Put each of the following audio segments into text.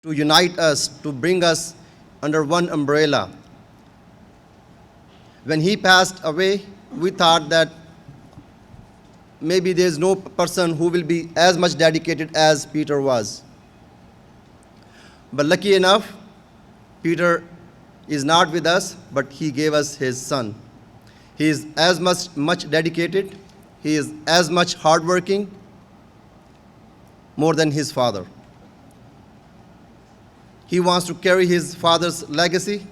to unite us, to bring us under one umbrella. When he passed away, we thought that maybe there's no person who will be as much dedicated as Peter was. But lucky enough, Peter is not with us, but he gave us his son. He is as much dedicated, he is as much hardworking, more than his father. He wants to carry his father's legacy.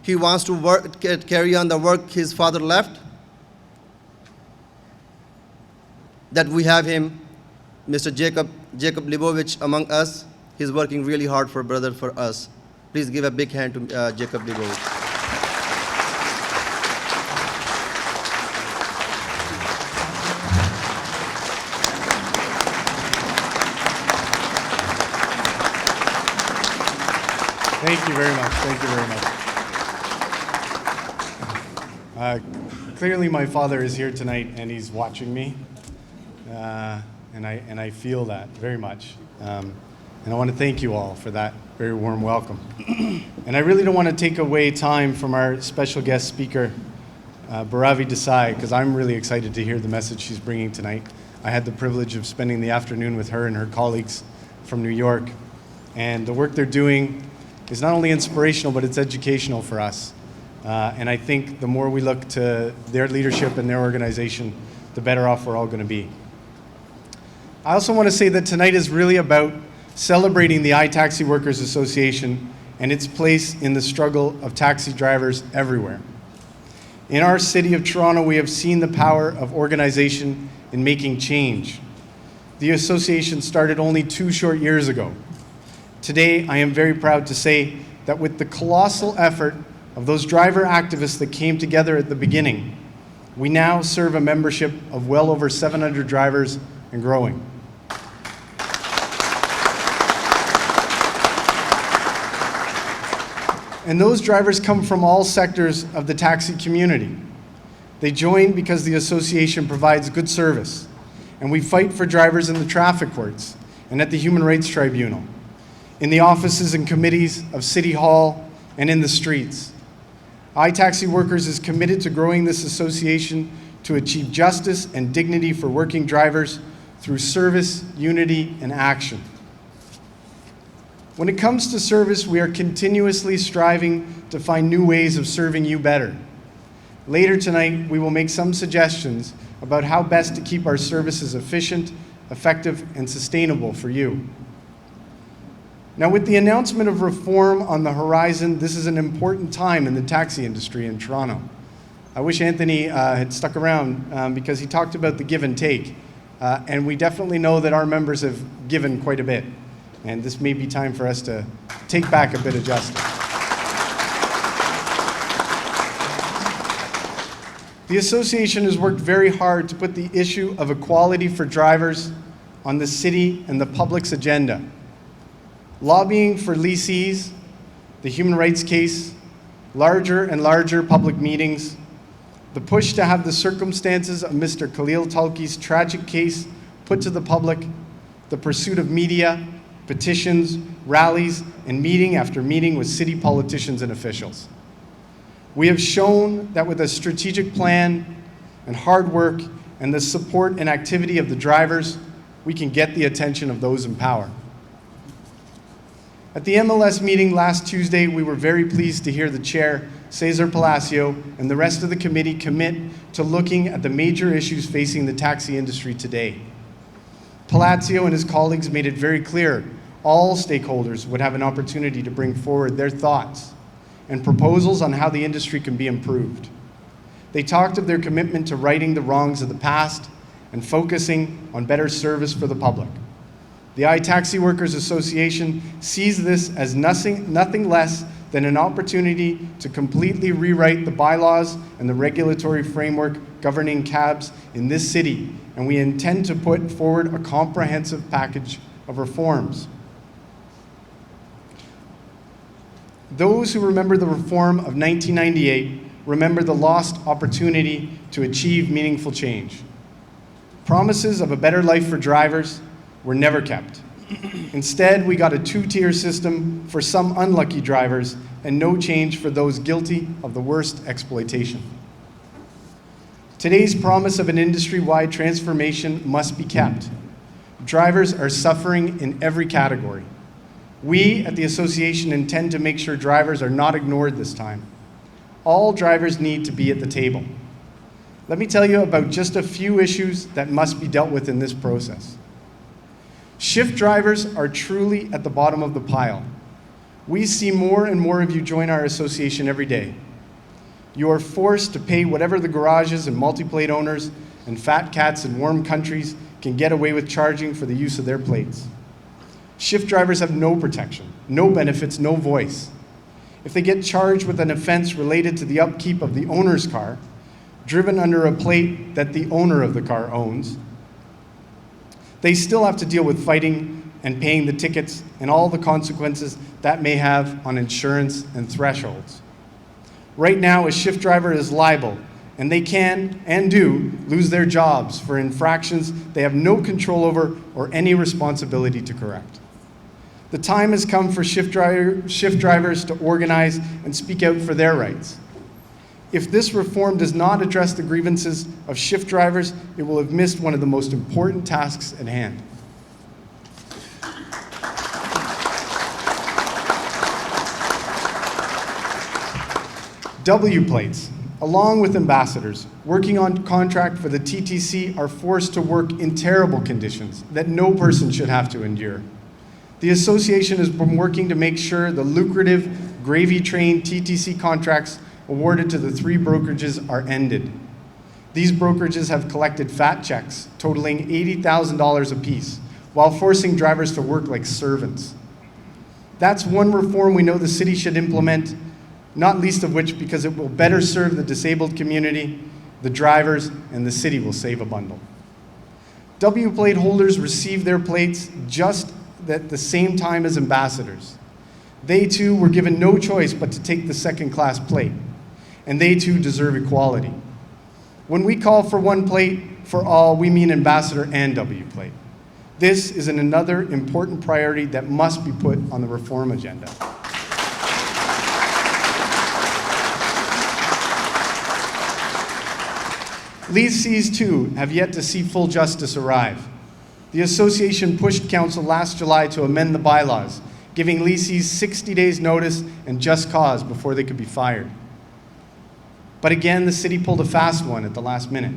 He wants to carry on the work his father left. That we have him, Mr. Jacob Leibovitch, among us. He's working really hard for us. Please give a big hand to Jacob Leibovitch. Thank you very much. Thank you very much. Clearly, my father is here tonight, and he's watching me, and I feel that very much. And I want to thank you all for that very warm welcome. And I really don't want to take away time from our special guest speaker, Bharavi Desai, because I'm really excited to hear the message she's bringing tonight. I had the privilege of spending the afternoon with her and her colleagues from New York, and the work they're doing is not only inspirational, but it's educational for us. And I think the more we look to their leadership and their organization, the better off we're all going to be. I also want to say that tonight is really about celebrating the iTaxi Workers Association and its place in the struggle of taxi drivers everywhere. In our city of Toronto, we have seen the power of organization in making change. The association started only 2 short years ago. Today, I am very proud to say that with the colossal effort of those driver activists that came together at the beginning, we now serve a membership of well over 700 drivers and growing. And those drivers come from all sectors of the taxi community. They join because the association provides good service, and we fight for drivers in the traffic courts and at the Human Rights Tribunal, in the offices and committees of City Hall, and in the streets. iTaxi Workers is committed to growing this association to achieve justice and dignity for working drivers through service, unity, and action. When it comes to service, we are continuously striving to find new ways of serving you better. Later tonight, we will make some suggestions about how best to keep our services efficient, effective, and sustainable for you. Now, with the announcement of reform on the horizon, this is an important time in the taxi industry in Toronto. I wish Anthony had stuck around because he talked about the give and take. And we definitely know that our members have given quite a bit. And this may be time for us to take back a bit of justice. The association has worked very hard to put the issue of equality for drivers on the city and the public's agenda. Lobbying for lessees, the human rights case, larger and larger public meetings, the push to have the circumstances of Mr. Khalil Talki's tragic case put to the public, the pursuit of media, petitions, rallies, and meeting after meeting with city politicians and officials. We have shown that with a strategic plan and hard work and the support and activity of the drivers, we can get the attention of those in power. At the MLS meeting last Tuesday, we were very pleased to hear the chair, Cesar Palacio, and the rest of the committee commit to looking at the major issues facing the taxi industry today. Palacio and his colleagues made it very clear all stakeholders would have an opportunity to bring forward their thoughts and proposals on how the industry can be improved. They talked of their commitment to righting the wrongs of the past and focusing on better service for the public. The iTaxi Workers Association sees this as nothing less than an opportunity to completely rewrite the bylaws and the regulatory framework governing cabs in this city, and we intend to put forward a comprehensive package of reforms. Those who remember the reform of 1998 remember the lost opportunity to achieve meaningful change. Promises of a better life for drivers were never kept. Instead, we got a two-tier system for some unlucky drivers and no change for those guilty of the worst exploitation. Today's promise of an industry-wide transformation must be kept. Drivers are suffering in every category. We at the association intend to make sure drivers are not ignored this time. All drivers need to be at the table. Let me tell you about just a few issues that must be dealt with in this process. Shift drivers are truly at the bottom of the pile. We see more and more of you join our association every day. You are forced to pay whatever the garages and multi-plate owners and fat cats in warm countries can get away with charging for the use of their plates. Shift drivers have no protection, no benefits, no voice. If they get charged with an offense related to the upkeep of the owner's car, driven under a plate that the owner of the car owns, they still have to deal with fighting and paying the tickets and all the consequences that may have on insurance and thresholds. Right now, a shift driver is liable, and they can and do lose their jobs for infractions they have no control over or any responsibility to correct. The time has come for shift drivers to organize and speak out for their rights. If this reform does not address the grievances of shift drivers, it will have missed one of the most important tasks at hand. W plates, along with ambassadors, working on contract for the TTC are forced to work in terrible conditions that no person should have to endure. The association has been working to make sure the lucrative gravy train TTC contracts awarded to the three brokerages are ended. These brokerages have collected fat checks totaling $80,000 apiece while forcing drivers to work like servants. That's one reform we know the city should implement, not least of which because it will better serve the disabled community, the drivers, and the city will save a bundle. W plate holders receive their plates just at the same time as ambassadors. They too were given no choice but to take the second-class plate, and they too deserve equality. When we call for one plate for all, we mean ambassador and W plate. This is another important priority that must be put on the reform agenda. Leasees too have yet to see full justice arrive. The association pushed council last July to amend the bylaws, giving leasees 60 days notice and just cause before they could be fired. But again, the city pulled a fast one at the last minute.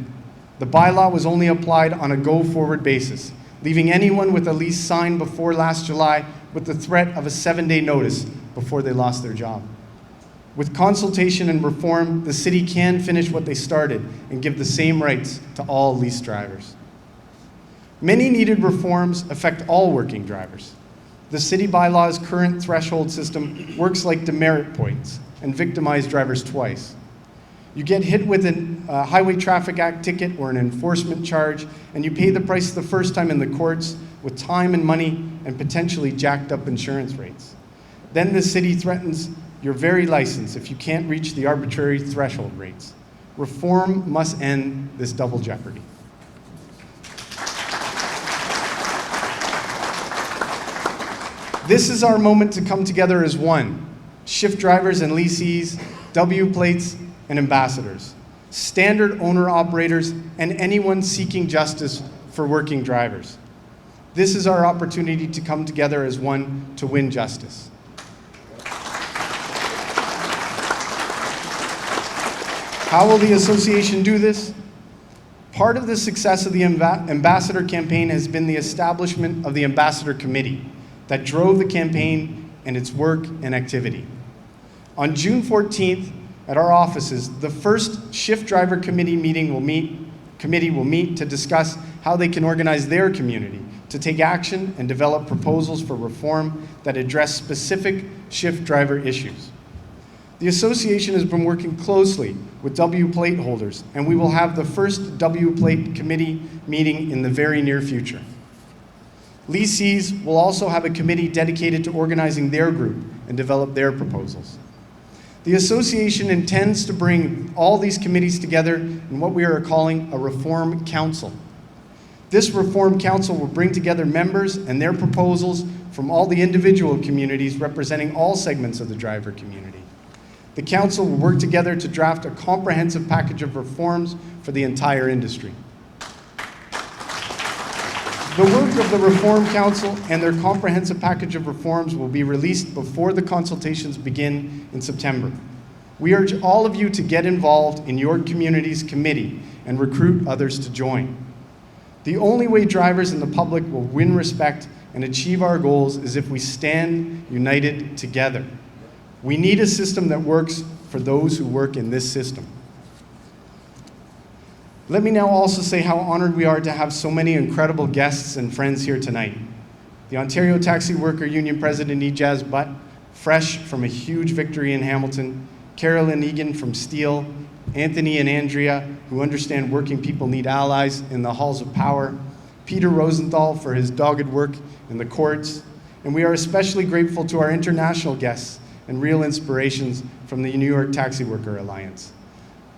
The bylaw was only applied on a go-forward basis, leaving anyone with a lease signed before last July with the threat of a 7-day notice before they lost their job. With consultation and reform, the city can finish what they started and give the same rights to all lease drivers. Many needed reforms affect all working drivers. The city bylaw's current threshold system works like demerit points and victimizes drivers twice. You get hit with a Highway Traffic Act ticket or an enforcement charge, and you pay the price the first time in the courts with time and money and potentially jacked up insurance rates. Then the city threatens your very license if you can't reach the arbitrary threshold rates. Reform must end this double jeopardy. This is our moment to come together as one. Shift drivers and leasees, W plates and ambassadors, standard owner-operators, and anyone seeking justice for working drivers. This is our opportunity to come together as one to win justice. How will the association do this? Part of the success of the ambassador campaign has been the establishment of the Ambassador Committee that drove the campaign and its work and activity. On June 14th, at our offices, the first Shift Driver Committee will meet to discuss how they can organize their community to take action and develop proposals for reform that address specific shift driver issues. The association has been working closely with W plate holders, and we will have the first W plate committee meeting in the very near future. Leasees will also have a committee dedicated to organizing their group and develop their proposals. The association intends to bring all these committees together in what we are calling a reform council. This Reform Council will bring together members and their proposals from all the individual communities representing all segments of the driver community. The Council will work together to draft a comprehensive package of reforms for the entire industry. The work of the Reform Council and their comprehensive package of reforms will be released before the consultations begin in September. We urge all of you to get involved in your community's committee and recruit others to join. The only way drivers and the public will win respect and achieve our goals is if we stand united together. We need a system that works for those who work in this system. Let me now also say how honored we are to have so many incredible guests and friends here tonight. The Ontario Taxi Worker Union President Ijaz Butt, fresh from a huge victory in Hamilton, Carolyn Egan from Steele, Anthony and Andrea, who understand working people need allies in the halls of power, Peter Rosenthal for his dogged work in the courts, and we are especially grateful to our international guests and real inspirations from the New York Taxi Worker Alliance.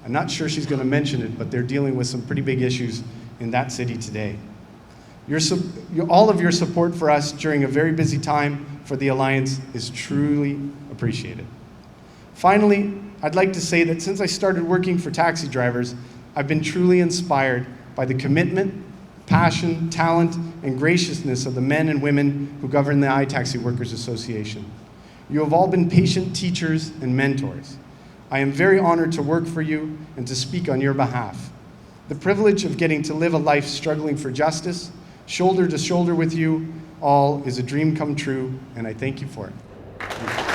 I'm not sure she's going to mention it, but they're dealing with some pretty big issues in that city today. All of your support for us during a very busy time for the Alliance is truly appreciated. Finally, I'd like to say that since I started working for taxi drivers, I've been truly inspired by the commitment, passion, talent, and graciousness of the men and women who govern the iTaxi Workers Association. You have all been patient teachers and mentors. I am very honored to work for you and to speak on your behalf. The privilege of getting to live a life struggling for justice, shoulder to shoulder with you all, is a dream come true, and I thank you for it.